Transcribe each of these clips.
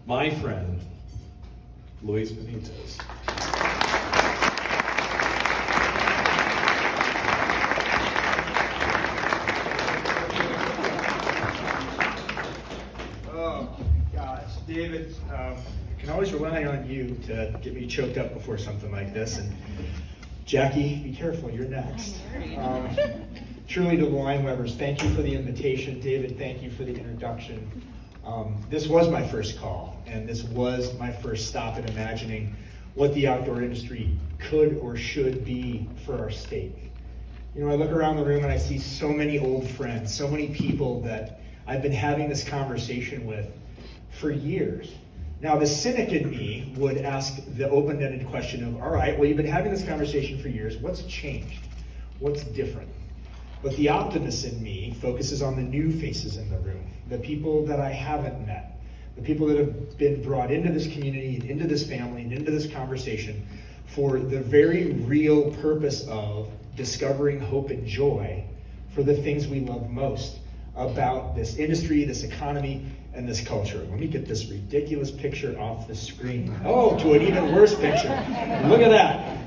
my friend, Luis Benitez. Oh, gosh. David, I can always rely on you to get me choked up before something like this. And Jackie, be careful, you're next. Truly to the line webbers, thank you for the invitation. David, thank you for the introduction. This was my first call, and this was my first stop in imagining what the outdoor industry could or should be for our state. You know, I look around the room and I see so many old friends, so many people that I've been having this conversation with for years. Now, the cynic in me would ask the open-ended question of, all right, well, you've been having this conversation for years. What's changed? What's different? But the optimist in me focuses on the new faces in the room, the people that I haven't met, the people that have been brought into this community and into this family and into this conversation for the very real purpose of discovering hope and joy for the things we love most about this industry, this economy, and this culture. Let me get this ridiculous picture off the screen. Oh, to an even worse picture. Look at that.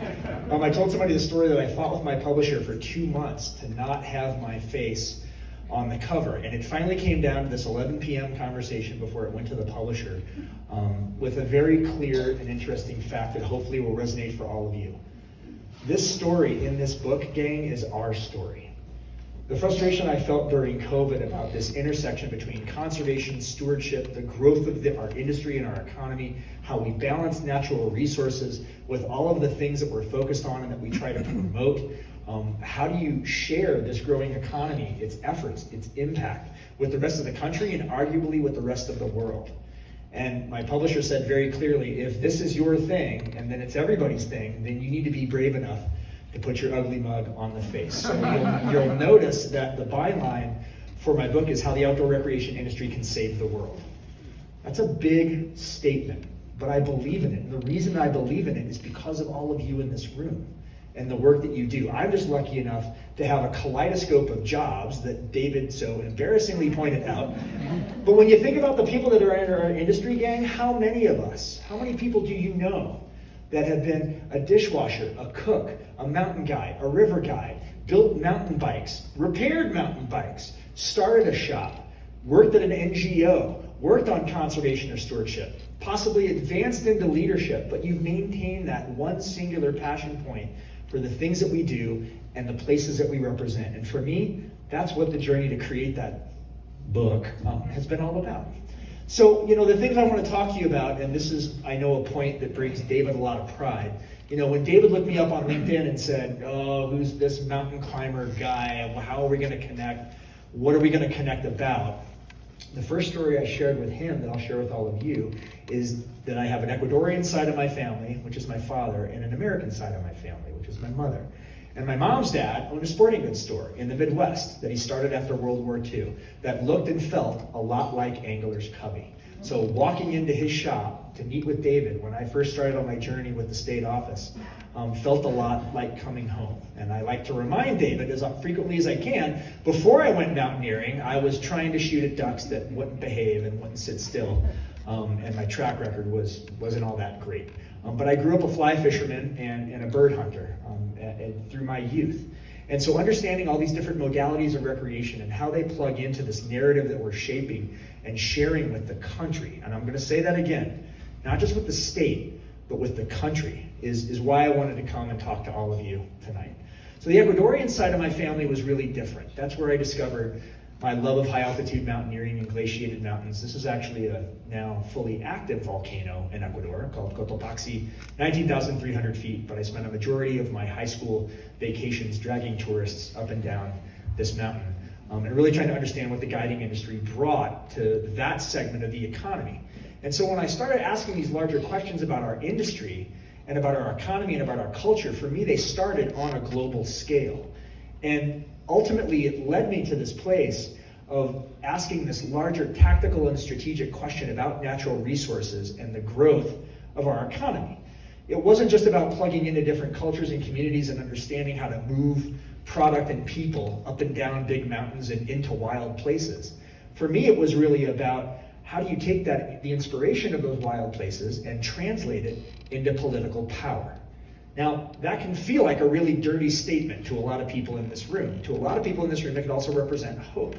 I told somebody the story that I fought with my publisher for 2 months to not have my face on the cover. And it finally came down to this 11 p.m. conversation before it went to the publisher with a very clear and interesting fact that hopefully will resonate for all of you. This story in this book, gang, is our story. The frustration I felt during COVID about this intersection between conservation, stewardship, the growth of our industry and our economy, how we balance natural resources with all of the things that we're focused on and that we try to promote. How do you share this growing economy, its efforts, its impact with the rest of the country and arguably with the rest of the world? And my publisher said very clearly, if this is your thing and then it's everybody's thing, then you need to be brave enough to put your ugly mug on the face. So you'll notice that the byline for my book is how the outdoor recreation industry can save the world. That's a big statement, but I believe in it. And the reason I believe in it is because of all of you in this room and the work that you do. I'm just lucky enough to have a kaleidoscope of jobs that David so embarrassingly pointed out. But when you think about the people that are in our industry, gang, how many of us, how many people do you know that have been a dishwasher, a cook, a mountain guide, a river guide, built mountain bikes, repaired mountain bikes, started a shop, worked at an NGO, worked on conservation or stewardship, possibly advanced into leadership, but you've maintained that one singular passion point for the things that we do and the places that we represent. And for me, that's what the journey to create that book has been all about. So, you know, the things I want to talk to you about, and this is, I know, a point that brings David a lot of pride. You know, when David looked me up on LinkedIn and said, oh, who's this mountain climber guy? How are we going to connect? What are we going to connect about? The first story I shared with him that I'll share with all of you is that I have an Ecuadorian side of my family, which is my father, and an American side of my family, which is my mother. And my mom's dad owned a sporting goods store in the Midwest that he started after World War II that looked and felt a lot like Angler's Cubby. So walking into his shop to meet with David when I first started on my journey with the state office felt a lot like coming home. And I like to remind David as frequently as I can, before I went mountaineering, I was trying to shoot at ducks that wouldn't behave and wouldn't sit still. And my track record wasn't all that great. But I grew up a fly fisherman and a bird hunter through my youth. And so understanding all these different modalities of recreation and how they plug into this narrative that we're shaping and sharing with the country, and I'm going to say that again, not just with the state, but with the country, is why I wanted to come and talk to all of you tonight. So the Ecuadorian side of my family was really different. That's where I discovered my love of high altitude mountaineering and glaciated mountains. This is actually a now fully active volcano in Ecuador called Cotopaxi, 19,300 feet, but I spent a majority of my high school vacations dragging tourists up and down this mountain and really trying to understand what the guiding industry brought to that segment of the economy. And so when I started asking these larger questions about our industry and about our economy and about our culture, for me, they started on a global scale. And ultimately, it led me to this place of asking this larger tactical and strategic question about natural resources and the growth of our economy. It wasn't just about plugging into different cultures and communities and understanding how to move product and people up and down big mountains and into wild places. For me, it was really about how do you take the inspiration of those wild places and translate it into political power? Now, that can feel like a really dirty statement to a lot of people in this room. To a lot of people in this room, it could also represent hope.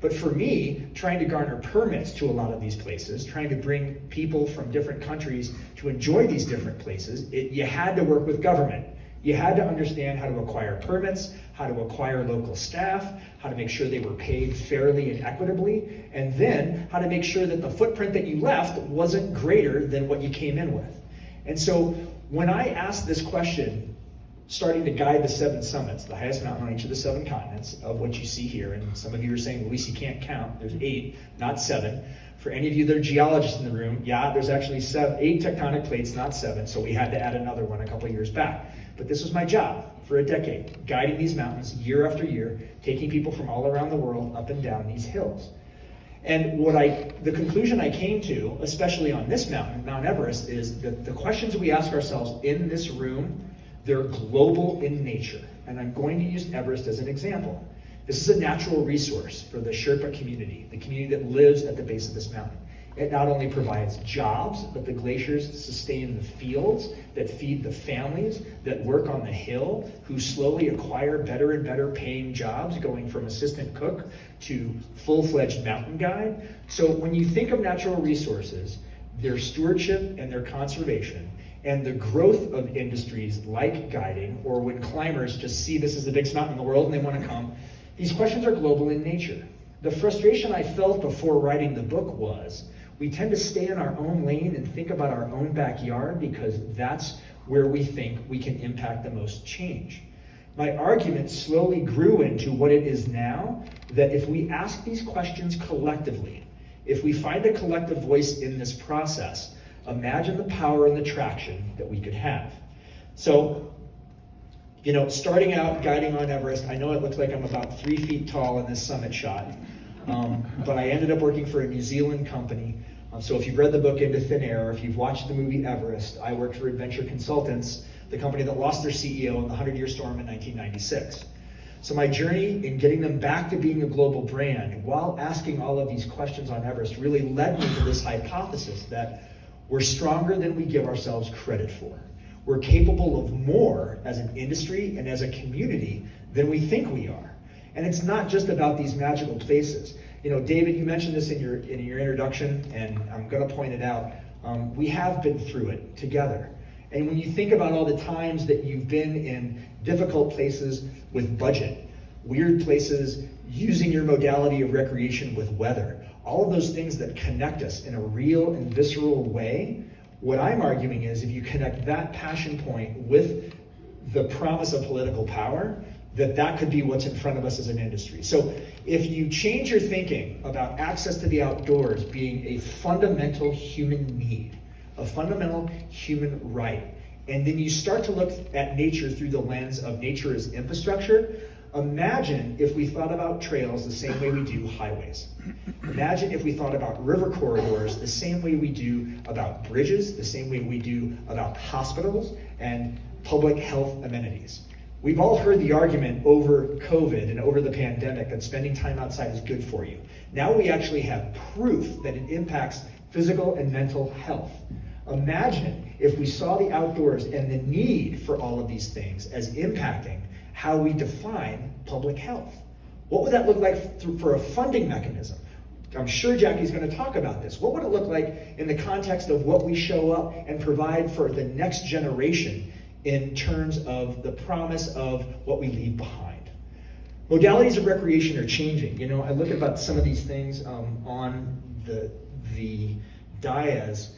But for me, trying to garner permits to a lot of these places, trying to bring people from different countries to enjoy these different places, you had to work with government. You had to understand how to acquire permits, how to acquire local staff, how to make sure they were paid fairly and equitably, and then how to make sure that the footprint that you left wasn't greater than what you came in with. And so when I asked this question, starting to guide the 7 summits, the highest mountain on each of the 7 continents, of what you see here, and some of you are saying, Luis, you can't count, there's 8, not 7. For any of you that are geologists in the room, yeah, there's actually 8 tectonic plates, not 7, so we had to add another one a couple of years back. But this was my job for a decade, guiding these mountains year after year, taking people from all around the world up and down these hills. And the conclusion I came to, especially on this mountain, Mount Everest, is that the questions we ask ourselves in this room, they're global in nature. And I'm going to use Everest as an example. This is a natural resource for the Sherpa community, the community that lives at the base of this mountain. It not only provides jobs, but the glaciers sustain the fields that feed the families that work on the hill, who slowly acquire better and better paying jobs, going from assistant cook to full-fledged mountain guide. So when you think of natural resources, their stewardship and their conservation, and the growth of industries like guiding, or when climbers just see this as the biggest mountain in the world and they want to come, these questions are global in nature. The frustration I felt before writing the book was, we tend to stay in our own lane and think about our own backyard because that's where we think we can impact the most change. My argument slowly grew into what it is now, that if we ask these questions collectively, if we find a collective voice in this process, imagine the power and the traction that we could have. So, starting out guiding on Everest, I know it looks like I'm about 3 feet tall in this summit shot, but I ended up working for a New Zealand company. So if you've read the book Into Thin Air, or if you've watched the movie Everest, I worked for Adventure Consultants, the company that lost their CEO in the 100-year storm in 1996. So my journey in getting them back to being a global brand while asking all of these questions on Everest really led me to this hypothesis that we're stronger than we give ourselves credit for. We're capable of more as an industry and as a community than we think we are. And it's not just about these magical places. David, you mentioned this in your introduction, and I'm going to point it out. We have been through it together. And when you think about all the times that you've been in difficult places with budget, weird places, using your modality of recreation with weather, all of those things that connect us in a real and visceral way, what I'm arguing is if you connect that passion point with the promise of political power, that could be what's in front of us as an industry. So if you change your thinking about access to the outdoors being a fundamental human need, a fundamental human right, and then you start to look at nature through the lens of nature as infrastructure, imagine if we thought about trails the same way we do highways. Imagine if we thought about river corridors the same way we do about bridges, the same way we do about hospitals and public health amenities. We've all heard the argument over COVID and over the pandemic that spending time outside is good for you. Now we actually have proof that it impacts physical and mental health. Imagine if we saw the outdoors and the need for all of these things as impacting how we define public health. What would that look like for a funding mechanism? I'm sure Jackie's going to talk about this. What would it look like in the context of what we show up and provide for the next generation in terms of the promise of what we leave behind? Modalities of recreation are changing. I look about some of these things on the dais.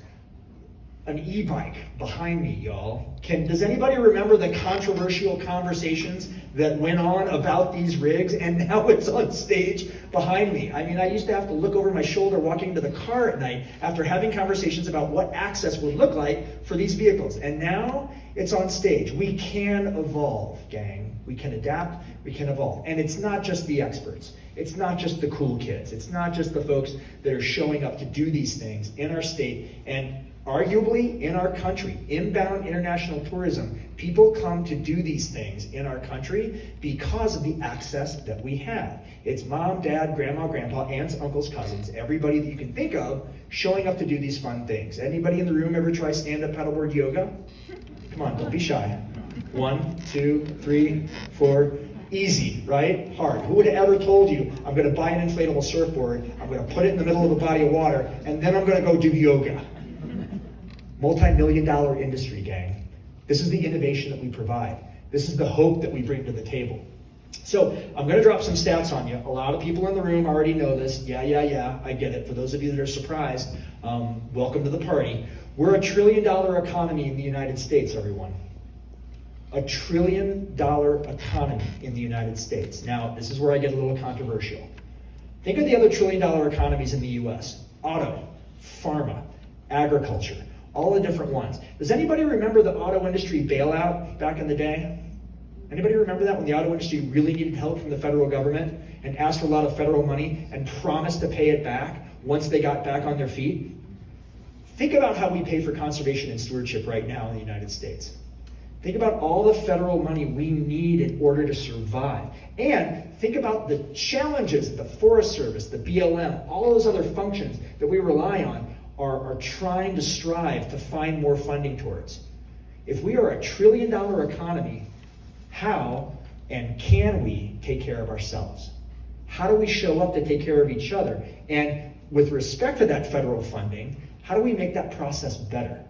An e-bike behind me, y'all. Does anybody remember the controversial conversations that went on about these rigs, and now it's on stage behind me? I mean, I used to have to look over my shoulder walking to the car at night after having conversations about what access would look like for these vehicles. And now it's on stage. We can evolve, gang. We can adapt, we can evolve. And it's not just the experts. It's not just the cool kids. It's not just the folks that are showing up to do these things in our state and arguably in our country. Inbound international tourism, people come to do these things in our country because of the access that we have. It's mom, dad, dad, grandma, grandpa, aunts, uncles, cousins, everybody that you can think of showing up to do these fun things. Anybody in the room ever try stand-up paddleboard yoga? Come on, don't be shy. 1, 2, 3, 4. Easy, right? Hard. Who would have ever told you, I'm going to buy an inflatable surfboard, I'm going to put it in the middle of a body of water, and then I'm going to go do yoga? Multi-million-dollar industry, gang. This is the innovation that we provide. This is the hope that we bring to the table. So I'm going to drop some stats on you. A lot of people in the room already know this. Yeah, I get it. For those of you that are surprised, welcome to the party. We're a $1 trillion economy in the United States, everyone. $1 trillion economy in the United States. Now, this is where I get a little controversial. Think of the other $1 trillion economies in the US. Auto, pharma, agriculture, all the different ones. Does anybody remember the auto industry bailout back in the day? Anybody remember that, when the auto industry really needed help from the federal government and asked for a lot of federal money and promised to pay it back once they got back on their feet? Think about how we pay for conservation and stewardship right now in the United States. Think about all the federal money we need in order to survive. And think about the challenges that the Forest Service, the BLM, all those other functions that we rely on are trying to strive to find more funding towards. If we are a $1 trillion economy, how and can we take care of ourselves? How do we show up to take care of each other? And with respect to that federal funding, how do we make that process better?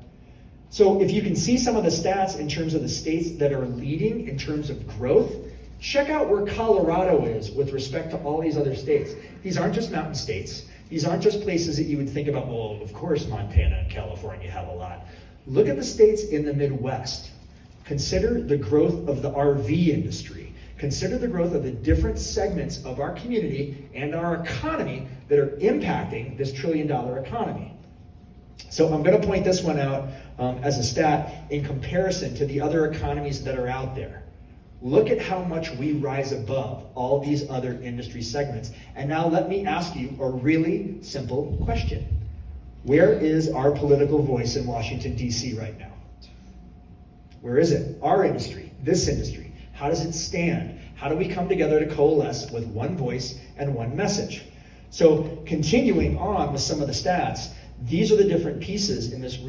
So if you can see some of the stats in terms of the states that are leading in terms of growth, check out where Colorado is with respect to all these other states. These aren't just mountain states. These aren't just places that you would think about, well, of course Montana and California have a lot. Look at the states in the Midwest. Consider the growth of the RV industry. Consider the growth of the different segments of our community and our economy that are impacting this $1 trillion economy. So I'm going to point this one out as a stat in comparison to the other economies that are out there. Look at how much we rise above all these other industry segments. And now let me ask you a really simple question. Where is our political voice in Washington, D.C. right now? Where is it? Our industry, this industry. How does it stand? How do we come together to coalesce with one voice and one message? So continuing on with some of the stats, these are the different pieces in this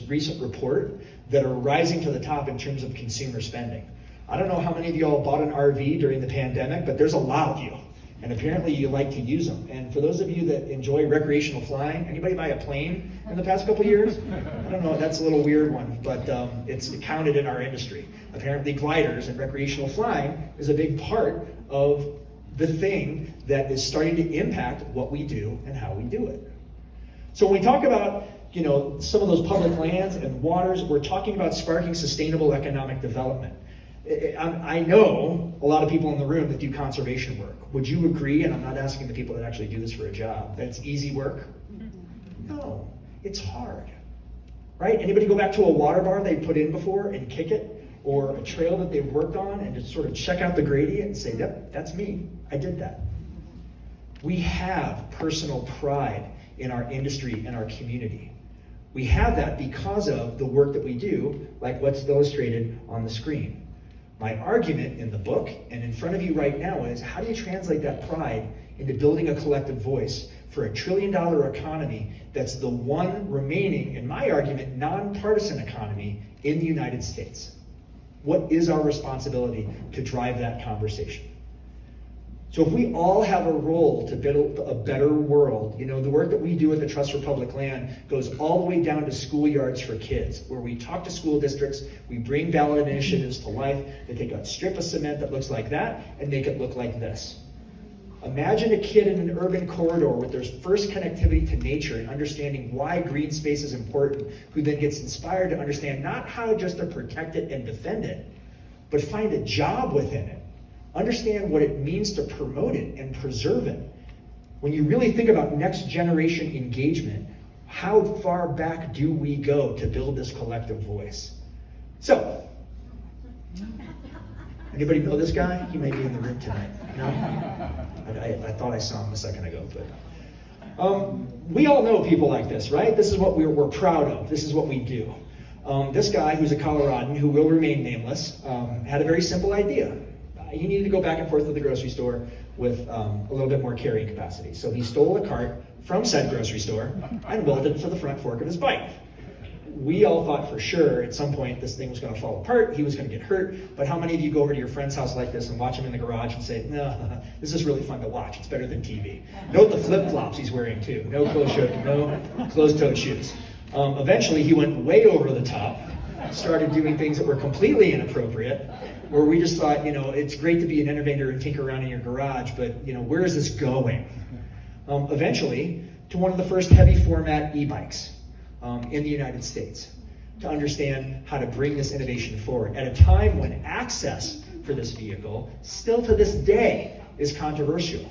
recent report that are rising to the top in terms of consumer spending. I don't know how many of you all bought an RV during the pandemic, but there's a lot of you. And apparently you like to use them. And for those of you that enjoy recreational flying, anybody buy a plane in the past couple of years? I don't know, that's a little weird one, but it's counted in our industry. Apparently gliders and recreational flying is a big part of the thing that is starting to impact what we do and how we do it. So when we talk about, some of those public lands and waters, we're talking about sparking sustainable economic development. I know a lot of people in the room that do conservation work. Would you agree, and I'm not asking the people that actually do this for a job, that it's easy work? No, it's hard, right? Anybody go back to a water bar they put in before and kick it, or a trail that they've worked on and just sort of check out the gradient and say, yep, that's me, I did that. We have personal pride in our industry and our community. We have that because of the work that we do, like what's illustrated on the screen. My argument in the book and in front of you right now is, how do you translate that pride into building a collective voice for a $1 trillion economy that's the one remaining, in my argument, nonpartisan economy in the United States? What is our responsibility to drive that conversation? So if we all have a role to build a better world, the work that we do at the Trust for Public Land goes all the way down to schoolyards for kids, where we talk to school districts, we bring ballot initiatives to life. They take a strip of cement that looks like that and make it look like this. Imagine a kid in an urban corridor with their first connectivity to nature and understanding why green space is important, who then gets inspired to understand not how just to protect it and defend it, but find a job within it. Understand what it means to promote it and preserve it. When you really think about next generation engagement, how far back do we go to build this collective voice? So, anybody know this guy? He might be in the room tonight. No? I thought I saw him a second ago, but we all know people like this, right? This is what we're proud of. This is what we do. This guy, who's a Coloradan, who will remain nameless, had a very simple idea. He needed to go back and forth to the grocery store with a little bit more carrying capacity. So he stole a cart from said grocery store and welded it to the front fork of his bike. We all thought for sure at some point this thing was going to fall apart, he was going to get hurt, but how many of you go over to your friend's house like this and watch him in the garage and say, no, this is really fun to watch, it's better than TV. Note the flip-flops he's wearing too, no closed-toed shoes. Eventually he went way over the top, started doing things that were completely inappropriate, where we just thought, it's great to be an innovator and tinker around in your garage, but where is this going? Eventually, to one of the first heavy format e-bikes in the United States, to understand how to bring this innovation forward at a time when access for this vehicle, still to this day, is controversial.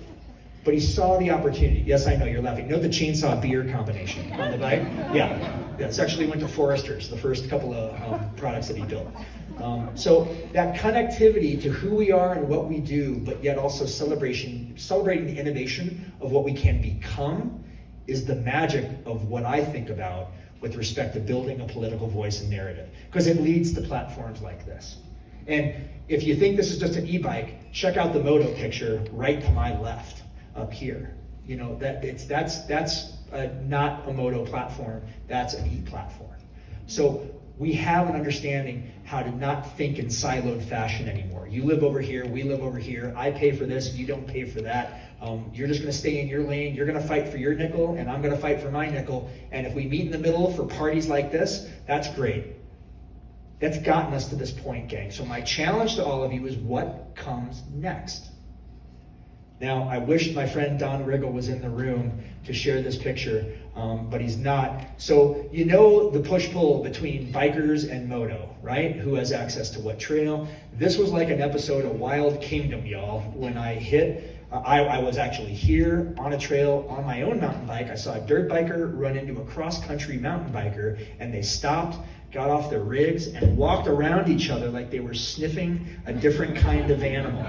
But he saw the opportunity. Yes, I know, you're laughing. Know the chainsaw beer combination on the bike? Yeah, it's actually went to Foresters, the first couple of products that he built. So that connectivity to who we are and what we do, but yet also celebrating the innovation of what we can become, is the magic of what I think about with respect to building a political voice and narrative, because it leads to platforms like this. And if you think this is just an e-bike, check out the Moto picture right to my left up here. That's not a Moto platform, that's an e-platform. So we have an understanding how to not think in siloed fashion anymore. You live over here, we live over here, I pay for this, you don't pay for that. You're just gonna stay in your lane, you're gonna fight for your nickel, and I'm gonna fight for my nickel. And if we meet in the middle for parties like this, that's great. That's gotten us to this point, gang. So my challenge to all of you is what comes next? Now, I wish my friend Don Riggle was in the room to share this picture, but he's not. So the push-pull between bikers and moto, right? Who has access to what trail? This was like an episode of Wild Kingdom, y'all. When I hit, I was actually here on a trail on my own mountain bike. I saw a dirt biker run into a cross-country mountain biker, and they stopped, got off their rigs, and walked around each other like they were sniffing a different kind of animal.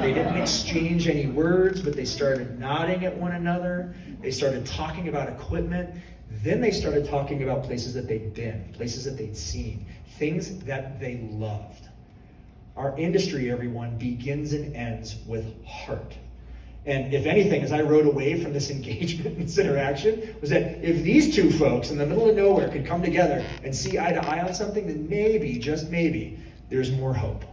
They didn't exchange any words, but they started nodding at one another. They started talking about equipment. Then they started talking about places that they'd been, places that they'd seen, things that they loved. Our industry, everyone, begins and ends with heart. And if anything, as I rode away from this engagement and this interaction, was that if these two folks in the middle of nowhere could come together and see eye to eye on something, then maybe, just maybe, there's more hope.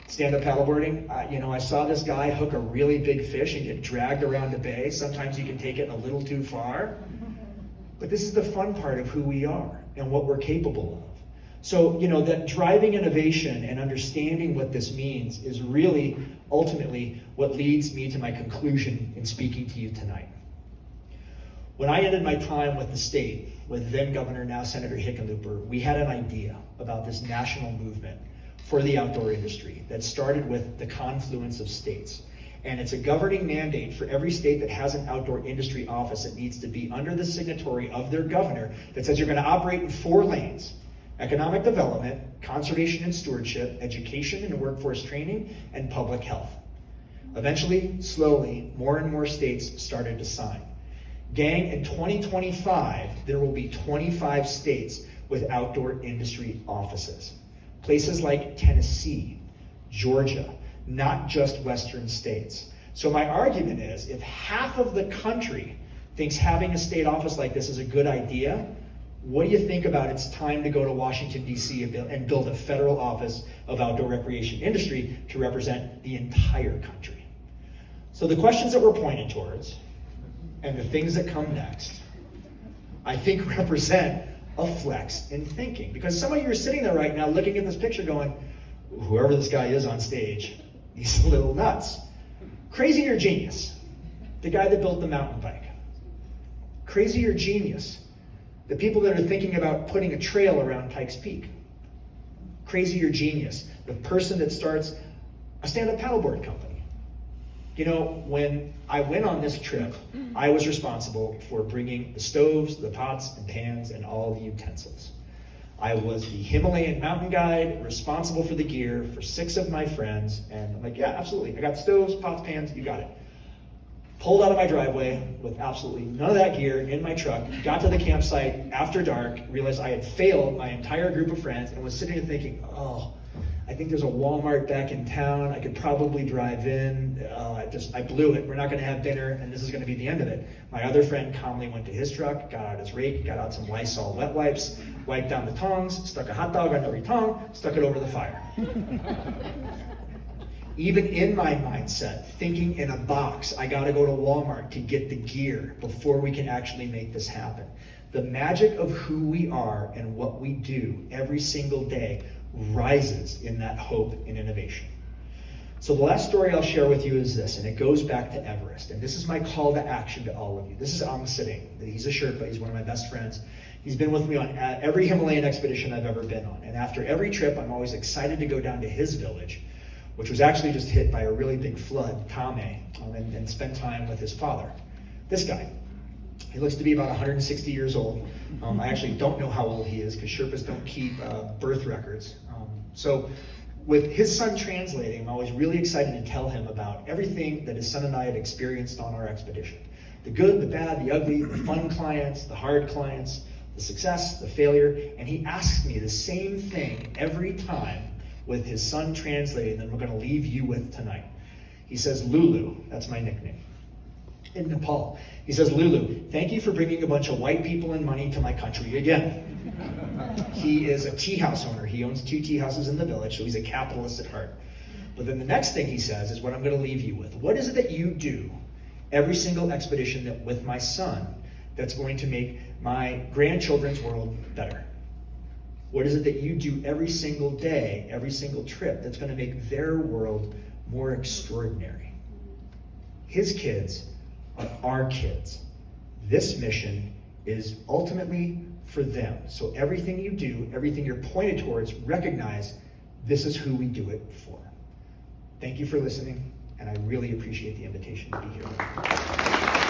Stand-up paddleboarding, I saw this guy hook a really big fish and get dragged around the bay. Sometimes you can take it a little too far. But this is the fun part of who we are and what we're capable of. So, that driving innovation and understanding what this means is really, ultimately, what leads me to my conclusion in speaking to you tonight. When I ended my time with the state, with then Governor, now Senator Hickenlooper, we had an idea about this national movement for the outdoor industry that started with the confluence of states. And it's a governing mandate for every state that has an outdoor industry office that needs to be under the signatory of their governor that says you're going to operate in 4 lanes. Economic development, conservation and stewardship, education and workforce training, and public health. Eventually, slowly, more and more states started to sign. Gang, in 2025, there will be 25 states with outdoor industry offices. Places like Tennessee, Georgia, not just Western states. So my argument is, if half of the country thinks having a state office like this is a good idea, what do you think about it's time to go to Washington, D.C. and build a federal office of outdoor recreation industry to represent the entire country? So the questions that we're pointed towards and the things that come next, I think represent a flex in thinking. Because some of you are sitting there right now looking at this picture going, whoever this guy is on stage, he's a little nuts. Crazy or genius? The guy that built the mountain bike. Crazy or genius? The people that are thinking about putting a trail around Pikes Peak. Crazy or genius? The person that starts a stand-up paddleboard company. When I went on this trip, I was responsible for bringing the stoves, the pots and pans, and all the utensils. I was the Himalayan mountain guide, responsible for the gear for 6 of my friends, and I'm like, yeah, absolutely. I got stoves, pots, pans, you got it. Pulled out of my driveway with absolutely none of that gear in my truck, got to the campsite after dark, realized I had failed my entire group of friends, and was sitting there thinking, I think there's a Walmart back in town. I could probably drive in. I blew it. We're not going to have dinner, and this is going to be the end of it. My other friend calmly went to his truck, got out his rake, got out some Lysol wet wipes, wiped down the tongs, stuck a hot dog on every tong, stuck it over the fire. Even in my mindset, thinking in a box, I got to go to Walmart to get the gear before we can actually make this happen. The magic of who we are and what we do every single day rises in that hope and innovation. So the last story I'll share with you is this, and it goes back to Everest. And this is my call to action to all of you. This is sitting. He's a Sherpa. He's one of my best friends. He's been with me on every Himalayan expedition I've ever been on. And after every trip, I'm always excited to go down to his village, which was actually just hit by a really big flood, Tame, and spend time with his father. This guy. He looks to be about 160 years old. I actually don't know how old he is because Sherpas don't keep birth records. So with his son translating, I'm always really excited to tell him about everything that his son and I had experienced on our expedition. The good, the bad, the ugly, the fun clients, the hard clients, the success, the failure. And he asks me the same thing every time with his son translating that we're going to leave you with tonight. He says, Lulu, that's my nickname, in Nepal. He says, Lulu, thank you for bringing a bunch of white people and money to my country again. He is a tea house owner. He owns 2 tea houses in the village, so he's a capitalist at heart. But then the next thing he says is what I'm going to leave you with. What is it that you do every single expedition with my son that's going to make my grandchildren's world better? What is it that you do every single day, every single trip that's going to make their world more extraordinary? His kids are our kids. This mission is ultimately for them. So everything you do, everything you're pointed towards, recognize this is who we do it for. Thank you for listening, and I really appreciate the invitation to be here.